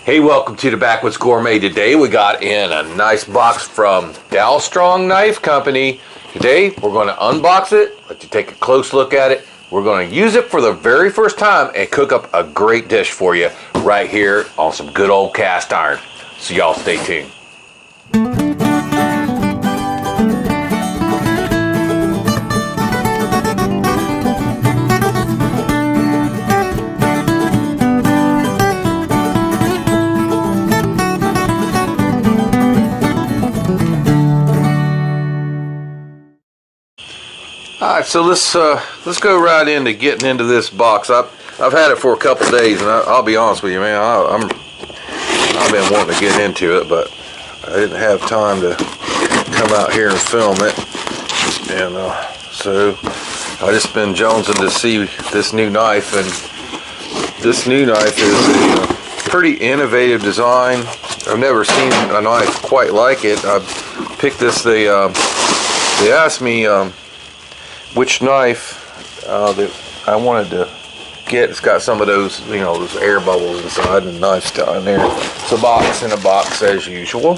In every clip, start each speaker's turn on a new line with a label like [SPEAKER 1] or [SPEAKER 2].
[SPEAKER 1] Hey, welcome to the Backwoods Gourmet. Today we got in a nice box from Dalstrong Knife Company. Today we're going to unbox it, let you take a close look at it. We're going to use it for the very first time and cook up a great dish for you right here on some good old cast iron. So y'all stay tuned. Alright, so let's go right into getting into this box. I've had it for a couple days, and I'll be honest with you, man. I've been wanting to get into it, but I didn't have time to come out here and film it, and so I just been jonesing to see this new knife. And this new knife is a pretty innovative design. I've never seen a knife quite like it. I picked this. They asked me which knife that I wanted to get. It's got some of those, those air bubbles inside, and the knife's down there. It's a box in a box as usual.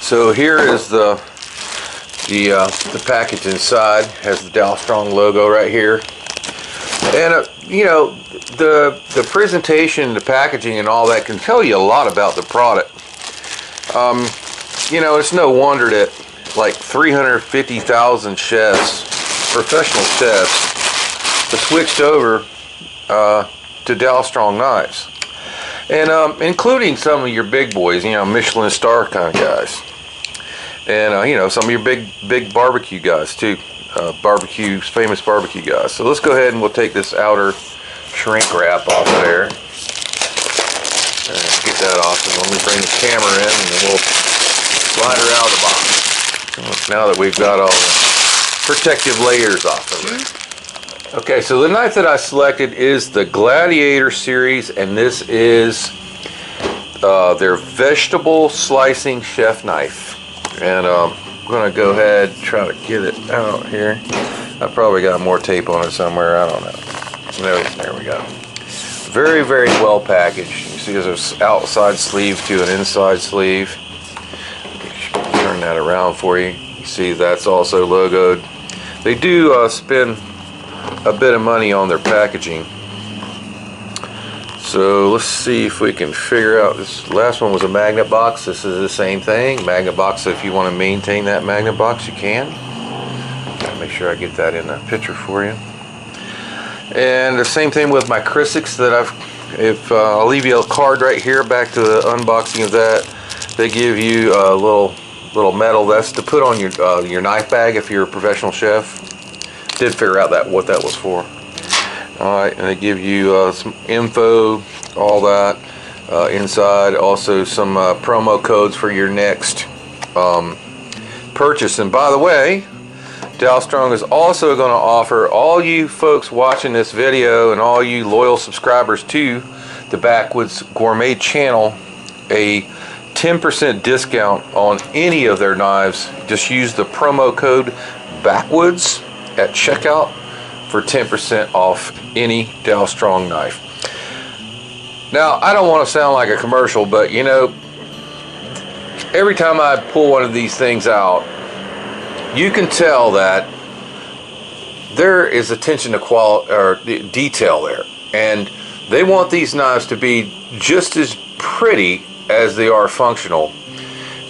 [SPEAKER 1] So here is the package inside. Has the Dalstrong logo right here, and the presentation, the packaging, and all that can tell you a lot about the product. It's no wonder that like 350,000 chefs, professional chefs, have switched over to Dalstrong knives, and including some of your big boys, Michelin star kind of guys, and some of your big barbecue guys too, famous barbecue guys. So let's go ahead and we'll take this outer shrink wrap off of there, and get that off, and let me bring the camera in, and then we'll slide her out of the box. Now that we've got all the protective layers off of it. Okay, so the knife that I selected is the Gladiator series, and this is their vegetable slicing chef knife. And I'm going to go ahead and try to get it out here. I probably got more tape on it somewhere, I don't know. There we go. Very, very well packaged. You see there's an outside sleeve to an inside sleeve. Turn that around for you. You see that's also logoed. They do spend a bit of money on their packaging. So let's see if we can figure out. This last one was a magnet box. This is the same thing. Magnet box. So if you want to maintain that magnet box, you can. Gotta make sure I get that in the picture for you. And the same thing with my Crisix that I'll leave you a card right here. Back to the unboxing of that. They give you a little metal that's to put on your knife bag if you're a professional chef. Did figure out what that was for. Alright, and they give you some info, all that inside. Also some promo codes for your next purchase. And by the way, Dalstrong is also going to offer all you folks watching this video and all you loyal subscribers to the Backwoods Gourmet channel a 10% discount on any of their knives. Just use the promo code Backwoods at checkout for 10% off any Dalstrong knife. Now, I don't want to sound like a commercial, but every time I pull one of these things out, you can tell that there is attention to quality or detail there, and they want these knives to be just as pretty as they are functional.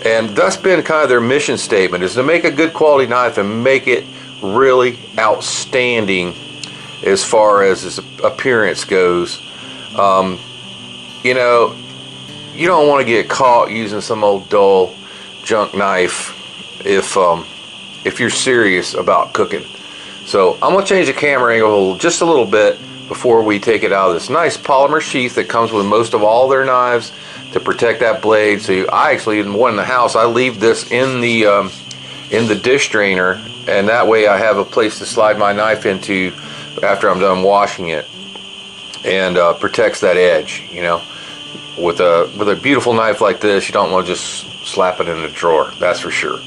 [SPEAKER 1] And that's been kind of their mission statement, is to make a good quality knife and make it really outstanding as far as its appearance goes. You don't want to get caught using some old dull junk knife if you're serious about cooking. So I'm going to change the camera angle just a little bit before we take it out of this nice polymer sheath that comes with most of all their knives to protect that blade. So I actually, in one in the house, I leave this in the dish drainer, and that way I have a place to slide my knife into after I'm done washing it, and protects that edge. With a beautiful knife like this, you don't want to just slap it in the drawer, that's for sure.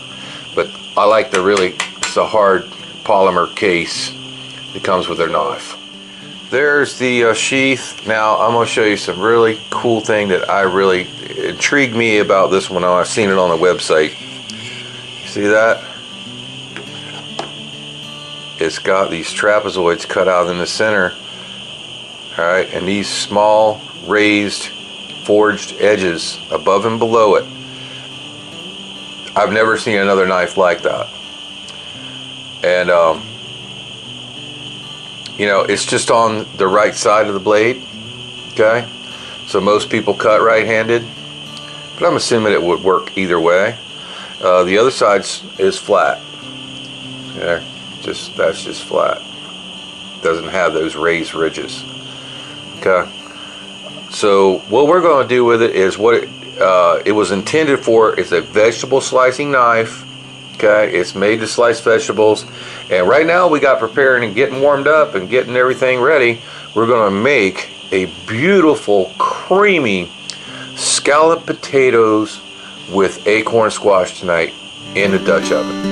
[SPEAKER 1] But I like it's a hard polymer case that comes with their knife. there's the sheath. Now I'm going to show you some really cool thing that really intrigued me about this one. I've seen it on the website. See that? It's got these trapezoids cut out in the center. Alright, and these small raised forged edges above and below it. I've never seen another knife like that. And you know, it's just on the right side of the blade. Okay, so most people cut right-handed, but I'm assuming it would work either way. The other side is flat. There, that's just flat. Doesn't have those raised ridges. Okay, so what we're going to do with it is what it was intended for. It's a vegetable slicing knife. Okay, it's made to slice vegetables, and right now we got preparing and getting warmed up and getting everything ready. We're going to make a beautiful, creamy scalloped potatoes with acorn squash tonight in the Dutch oven.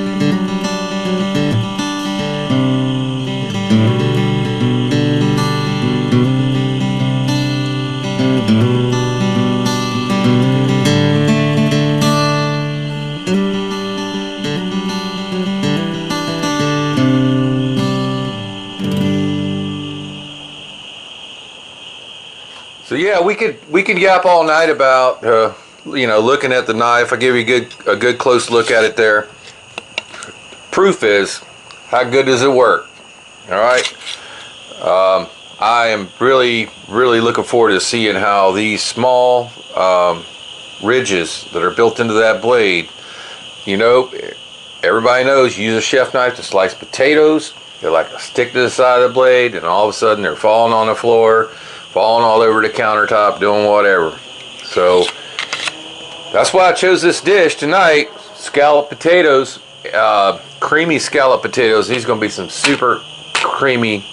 [SPEAKER 1] So yeah, we could yap all night about you know, looking at the knife. I give you a good close look at it there. Proof is, how good does it work? All right. I am really looking forward to seeing how these small ridges that are built into that blade. You know, everybody knows you use a chef knife to slice potatoes. They're like a stick to the side of the blade, and all of a sudden they're falling on the floor, falling all over the countertop, doing whatever. So that's why I chose this dish tonight. Scalloped potatoes, creamy scalloped potatoes. These are going to be some super creamy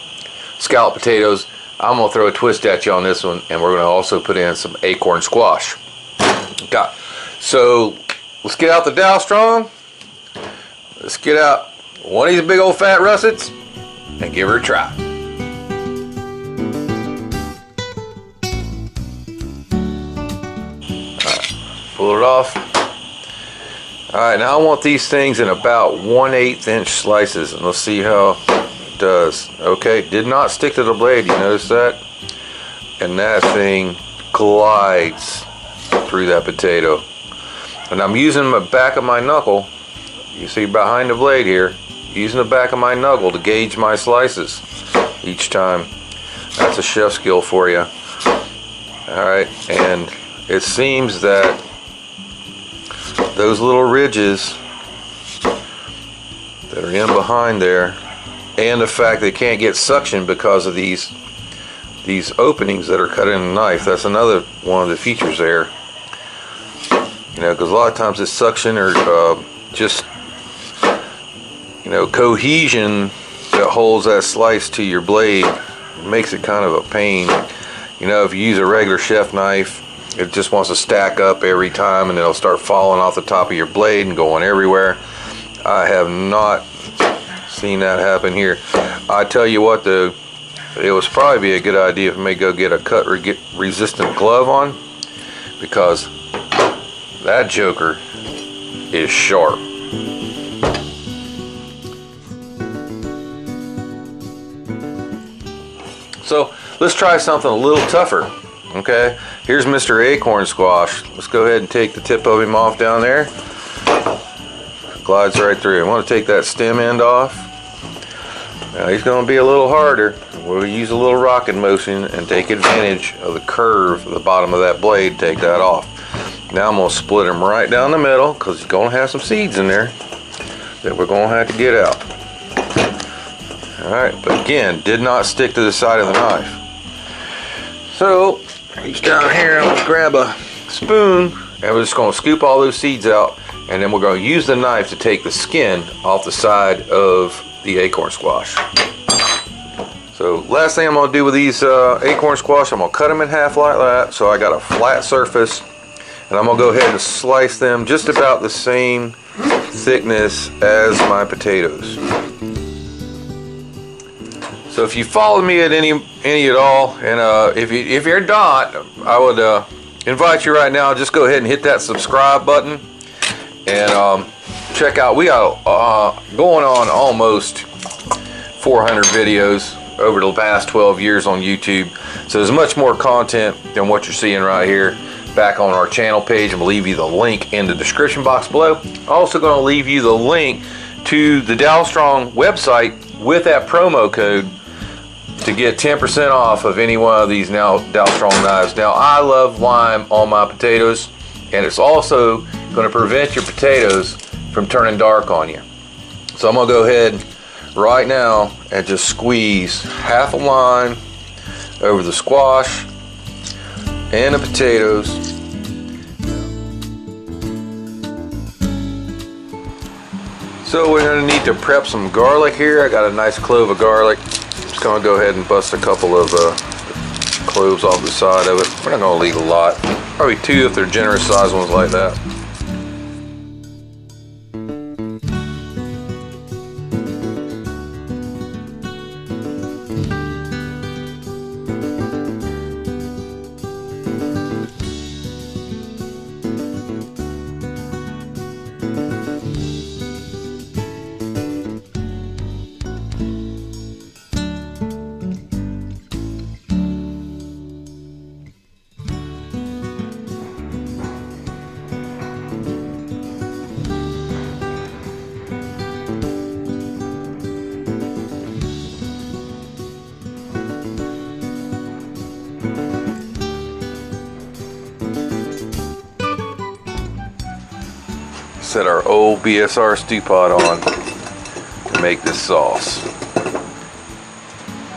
[SPEAKER 1] scalloped potatoes. I'm going to throw a twist at you on this one, and we're going to also put in some acorn squash. Okay, so let's get out the Dalstrong. Let's get out one of these big old fat russets and give her a try. Pull it off. Alright, now I want these things in about 1/8 inch slices, and let's see how it does. Okay, did not stick to the blade, you notice that? And that thing glides through that potato. And I'm using the back of my knuckle, you see behind the blade here, using the back of my knuckle to gauge my slices each time. That's a chef skill for you. Alright, and it seems that those little ridges that are in behind there, and the fact they can't get suction because of these openings that are cut in the knife, that's another one of the features there. You know, because a lot of times this suction or just, you know, cohesion that holds that slice to your blade makes it kind of a pain. You know, if you use a regular chef knife, it just wants to stack up every time, and it'll start falling off the top of your blade and going everywhere. I have not seen that happen here. I tell you what, though, it would probably be a good idea for me to go get a cut resistant glove on, because that joker is sharp. So let's try something a little tougher. Okay, here's Mr. Acorn Squash. Let's go ahead and take the tip of him off down there. Glides right through. I want to take that stem end off. Now he's going to be a little harder. We'll use a little rocking motion and take advantage of the curve of the bottom of that blade. Take that off. Now I'm going to split him right down the middle, because he's going to have some seeds in there that we're going to have to get out. Alright, but again, did not stick to the side of the knife. So reach down here, I'm going to grab a spoon, and we're just going to scoop all those seeds out, and then we're going to use the knife to take the skin off the side of the acorn squash. So last thing I'm going to do with these acorn squash, I'm going to cut them in half like that, so I got a flat surface, and I'm going to go ahead and slice them just about the same thickness as my potatoes. So if you follow me at any at all, and if you're not, I would invite you right now. Just go ahead and hit that subscribe button, and check out. We got going on almost 400 videos over the past 12 years on YouTube. So there's much more content than what you're seeing right here back on our channel page. I'm gonna leave you the link in the description box below. Also gonna leave you the link to the Dalstrong website with that promo code to get 10% off of any one of these now Dalstrong knives. Now, I love lime on my potatoes, and it's also gonna prevent your potatoes from turning dark on you. So I'm gonna go ahead right now and just squeeze half a lime over the squash and the potatoes. So we're going to need to prep some garlic here. I got a nice clove of garlic. Just going to go ahead and bust a couple of cloves off the side of it. We're not going to leave a lot. Probably 2 if they're generous sized ones like that. Set our old BSR stew pot on to make this sauce.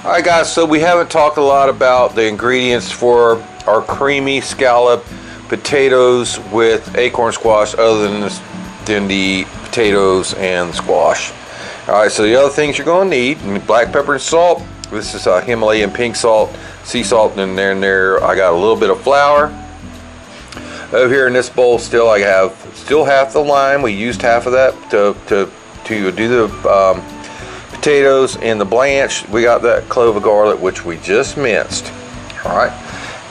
[SPEAKER 1] Alright guys, so we haven't talked a lot about the ingredients for our creamy scalloped potatoes with acorn squash other than the potatoes and squash. Alright, so the other things you're going to need: black pepper and salt. This is Himalayan pink salt, sea salt in there. I got a little bit of flour. Over here in this bowl still I have half the lime. We used half of that to do the potatoes, and the blanch we got that clove of garlic which we just minced. All right,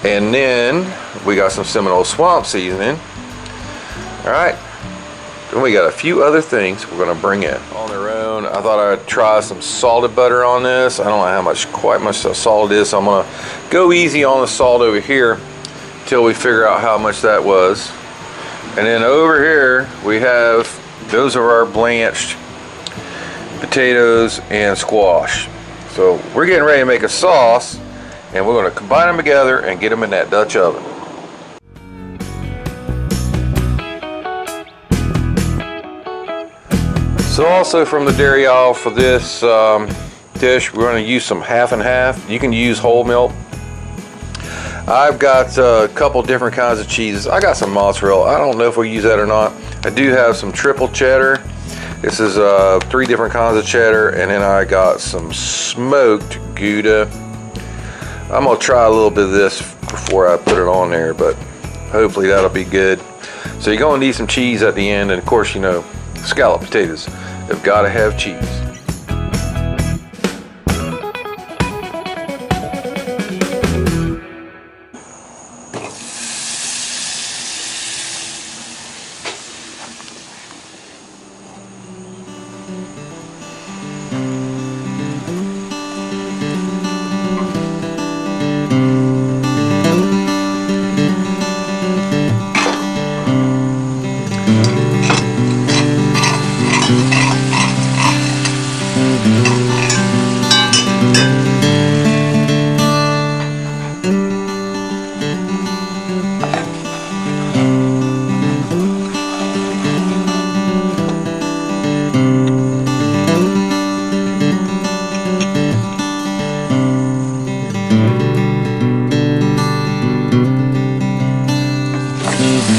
[SPEAKER 1] and then we got some Seminole Swamp seasoning. All right, then we got a few other things we're going to bring in on their own. I thought I'd try some salted butter on this. I don't know quite much salt it is, so I'm going to go easy on the salt over here till we figure out how much that was. And then over here we have, those are our blanched potatoes and squash. So we're getting ready to make a sauce, and we're going to combine them together and get them in that Dutch oven. So also from the dairy aisle for this dish, we're going to use some half and half. You can use whole milk. I've got a couple different kinds of cheeses. I got some mozzarella. I don't know if we use that or not. I do have some triple cheddar. This is 3 different kinds of cheddar, and then I got some smoked Gouda. I'm gonna try a little bit of this before I put it on there, but hopefully that'll be good. So you're gonna need some cheese at the end, and of course, you know, scalloped potatoes, they've got to have cheese.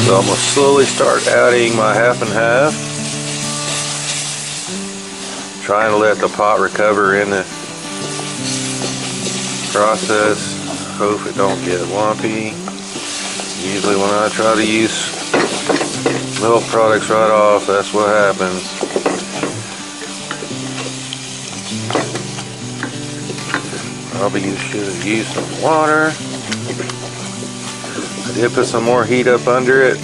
[SPEAKER 1] So I'm going to slowly start adding my half and half. Trying to let the pot recover in the process. Hope it don't get lumpy. Usually when I try to use milk products right off, that's what happens. Probably should have used some water. I did put some more heat up under it.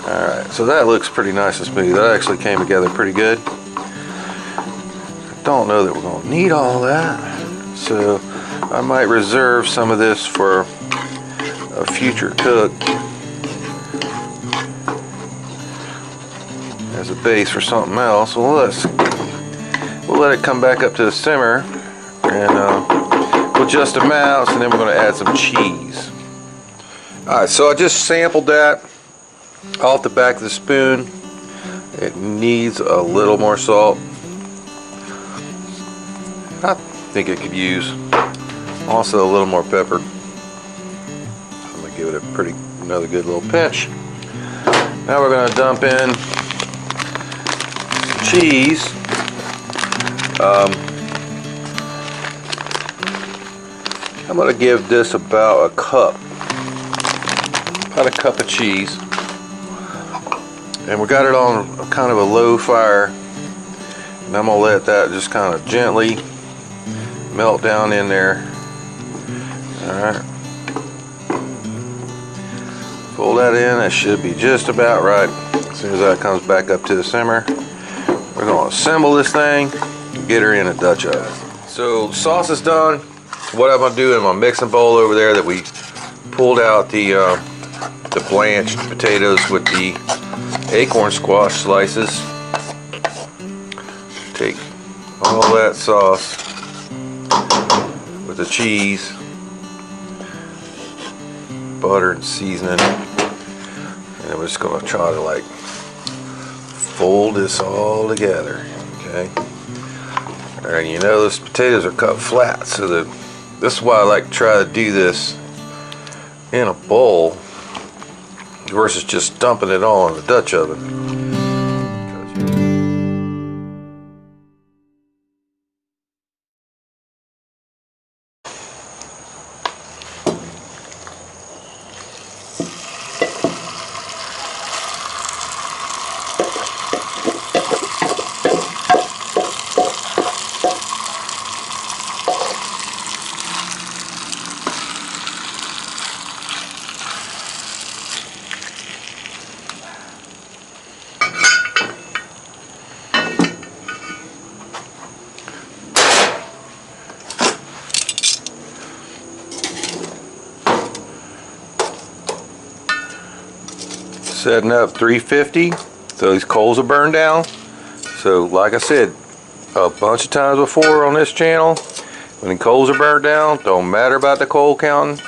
[SPEAKER 1] Alright, so that looks pretty nice and smooth. That actually came together pretty good. I don't know that we're going to need all that, so I might reserve some of this for a future cook as a base for something else. Well, we'll let it come back up to the simmer, and we'll adjust the mouse, and then we're going to add some cheese. Alright, so I just sampled that off the back of the spoon. It needs a little more salt. I think it could use also a little more pepper. I'm going to give it another good little pinch. Now we're going to dump in some cheese. I'm going to give this about a cup of cheese. And we got it on kind of a low fire, and I'm gonna let that just kind of gently melt down in there. Alright, pull that in. That should be just about right. As soon as that comes back up to the simmer, we're gonna assemble this thing and get her in a Dutch oven. So the sauce is done. What I'm gonna do in my mixing bowl over there that we pulled out the blanched potatoes with the acorn squash slices. Take all that sauce with the cheese, butter and seasoning, and we're just going to try to like fold this all together. Okay. Alright, you know those potatoes are cut flat, so this is why I like to try to do this in a bowl versus just dumping it all in the Dutch oven. Setting up 350 so these coals will burn down. So like I said a bunch of times before on this channel, when the coals are burned down, don't matter about the coal counting,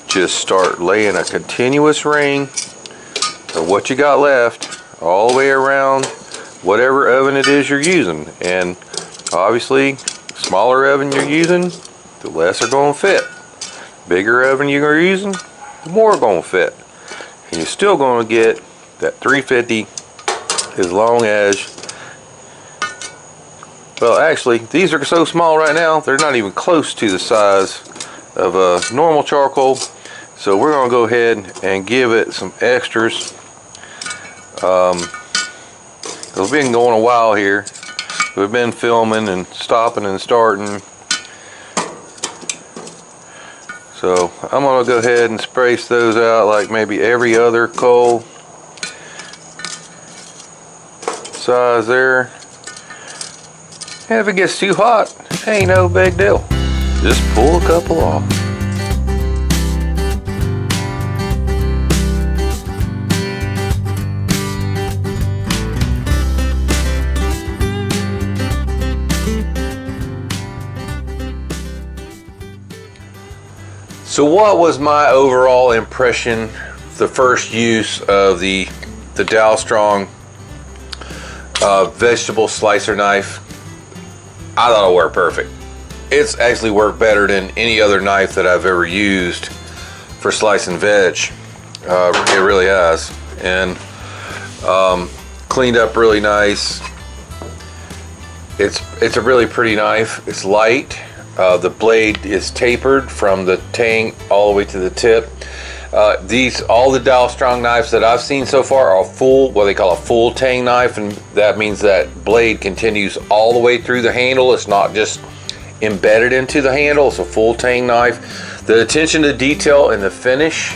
[SPEAKER 1] just start laying a continuous ring of what you got left all the way around whatever oven it is you're using. And obviously smaller oven you're using, the less are going to fit. Bigger oven you're using, the more going to fit. And you're still going to get that 350 as long as, well actually these are so small right now they're not even close to the size of a normal charcoal. So we're going to go ahead and give it some extras. We've been going a while here. We've been filming and stopping and starting. So I'm going to go ahead and space those out like maybe every other coal size there. And if it gets too hot, ain't no big deal. Just pull a couple off. So what was my overall impression, the first use of the Dalstrong vegetable slicer knife? I thought it worked perfect. It's actually worked better than any other knife that I've ever used for slicing veg. It really has. And cleaned up really nice. It's a really pretty knife. It's light. The blade is tapered from the tang all the way to the tip. All the Dalstrong knives that I've seen so far are full, what they call a full tang knife, and that means that blade continues all the way through the handle. It's not just embedded into the handle. It's a full tang knife. The attention to detail and the finish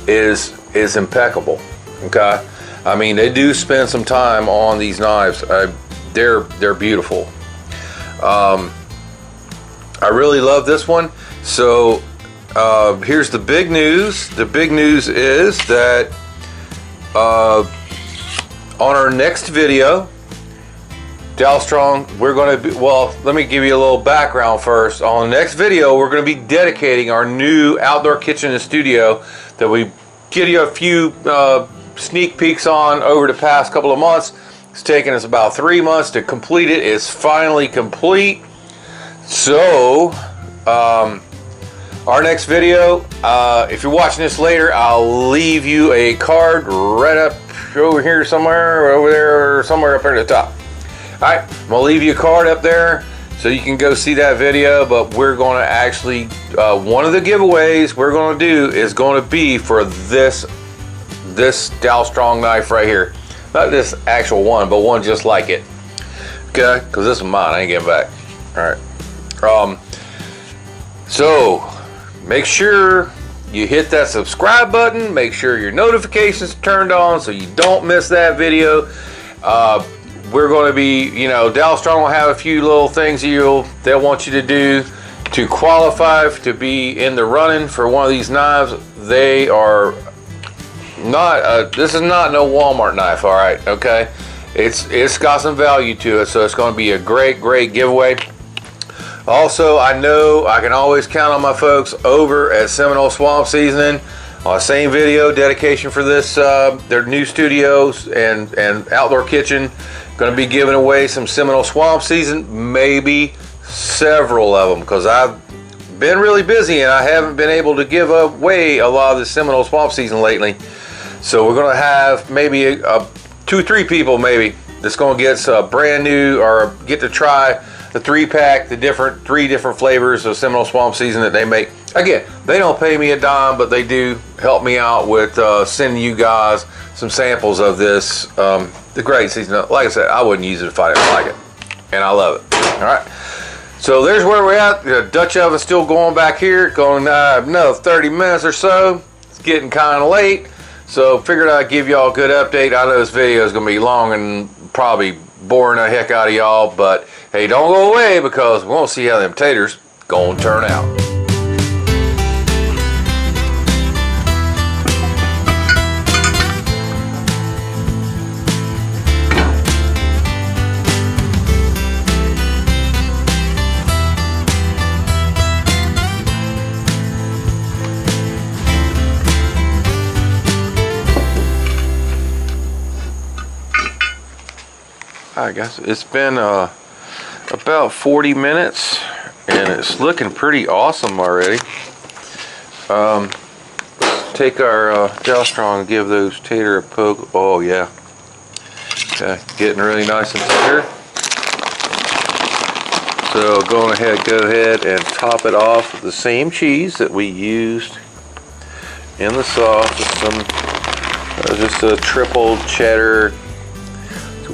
[SPEAKER 1] is impeccable. Okay, I mean, they do spend some time on these knives. They're beautiful. I really love this one. So here's the big news. The big news is that on our next video, Dalstrong, we're going to be, well, let me give you a little background first. On the next video, we're going to be dedicating our new outdoor kitchen and studio that we give you a few sneak peeks on over the past couple of months. It's taken us about 3 months to complete it. It's finally complete. So our next video, if you're watching this later, I'll leave you a card right up over here somewhere, or over there, or somewhere up here at the top. Alright, I'm going to leave you a card up there so you can go see that video, but we're going to actually, one of the giveaways we're going to do is going to be for this Dalstrong knife right here. Not this actual one, but one just like it. Okay, because this is mine, I ain't getting back. Alright. So, make sure you hit that subscribe button, make sure your notifications are turned on so you don't miss that video. We're going to be, you know, Dalstrong will have a few little things they'll want you to do to qualify to be in the running for one of these knives. They are not, this is not no Walmart knife, all right, okay? It's got some value to it, so it's going to be a great giveaway. Also, I know I can always count on my folks over at Seminole Swamp Seasoning on the same video dedication for this, their new studios and outdoor kitchen. Going to be giving away some Seminole Swamp Season, maybe several of them, because I've been really busy and I haven't been able to give away a lot of the Seminole Swamp Season lately. So we're going to have maybe 2 or 3 people maybe that's going to get a brand new, or get to try the 3-pack, the 3 different flavors of Seminole Swamp Season that they make. Again, they don't pay me a dime, but they do help me out with sending you guys some samples of this, the great season. Like I said, I wouldn't use it if I didn't like it, and I love it. All right, so there's where we're at. The Dutch oven's still going back here, going another 30 minutes or so. It's getting kind of late, so figured I'd give y'all a good update. I know this video is going to be long and probably boring the heck out of y'all, but hey, don't go away, because we're going to see how them taters going to turn out. Alright guys, it's been about 40 minutes and it's looking pretty awesome already. Take our Dalstrong and give those tater a poke. Oh yeah. Okay, getting really nice and tender. So go ahead and top it off with the same cheese that we used in the sauce. With some, just a triple cheddar,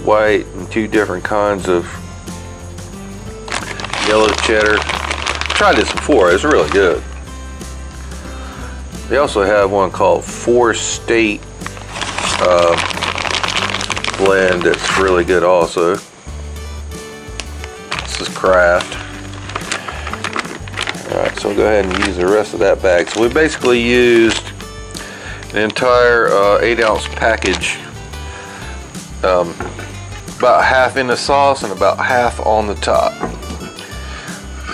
[SPEAKER 1] white, and 2 different kinds of yellow cheddar. I tried this before, it's really good. They also have one called 4-State blend that's really good also. This is Kraft. Alright, so we'll go ahead and use the rest of that bag. So we basically used an entire 8-ounce package. About half in the sauce and about half on the top.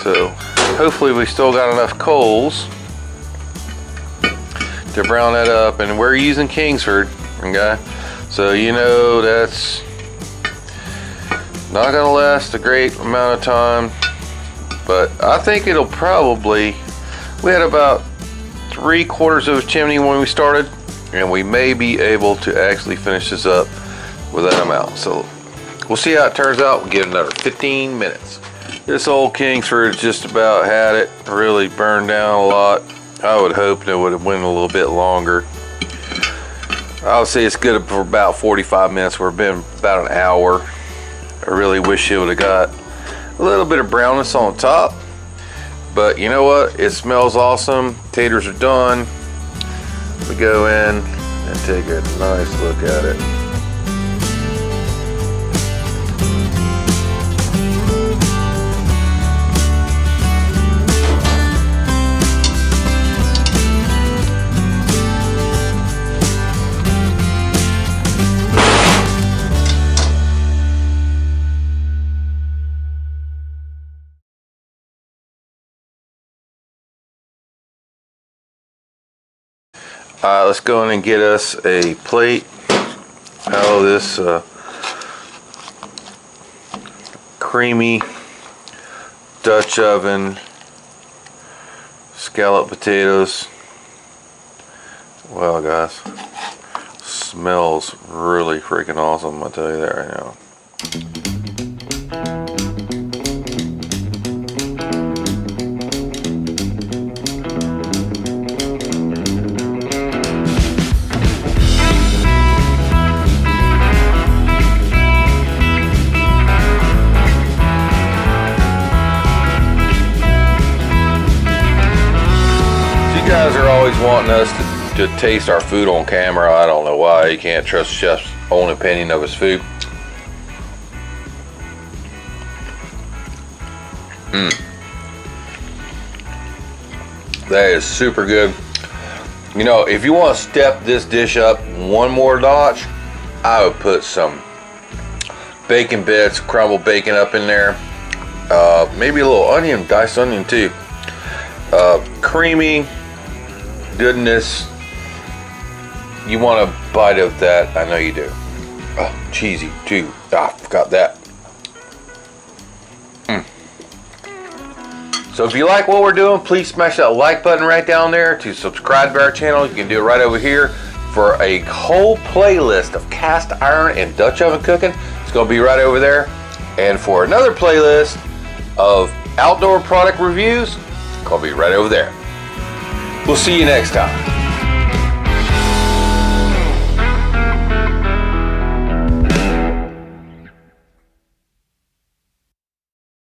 [SPEAKER 1] So hopefully we still got enough coals to brown that up, and we're using Kingsford, okay? So you know that's not gonna last a great amount of time, but I think it'll probably, we had about 3/4 of a chimney when we started, and we may be able to actually finish this up with that amount. So we'll see how it turns out. We'll get another 15 minutes. This old Kingsford just about had it, really burned down a lot. I would hope it would have went a little bit longer. I would say it's good for about 45 minutes. We've been about an hour. I really wish it would have got a little bit of brownness on top. But you know what? It smells awesome. Taters are done. We go in and take a nice look at it. Let's go in and get us a plate out of this creamy Dutch oven scalloped potatoes. Well, guys, smells really freaking awesome. I'll tell you that right now. You guys are always wanting us to taste our food on camera. I don't know why. You can't trust the chef's own opinion of his food. That is super good. You know, if you want to step this dish up one more notch, I would put some bacon bits, crumbled bacon up in there. Maybe a little onion, diced onion too. Creamy goodness. You want a bite of that? I know you do. Oh, cheesy too. Ah, forgot that. So if you like what we're doing, please smash that like button right down there. To subscribe to our channel, you can do it right over here. For a whole playlist of cast iron and Dutch oven cooking, it's going to be right over there. And for another playlist of outdoor product reviews, it's going to be right over there. We'll see you next time.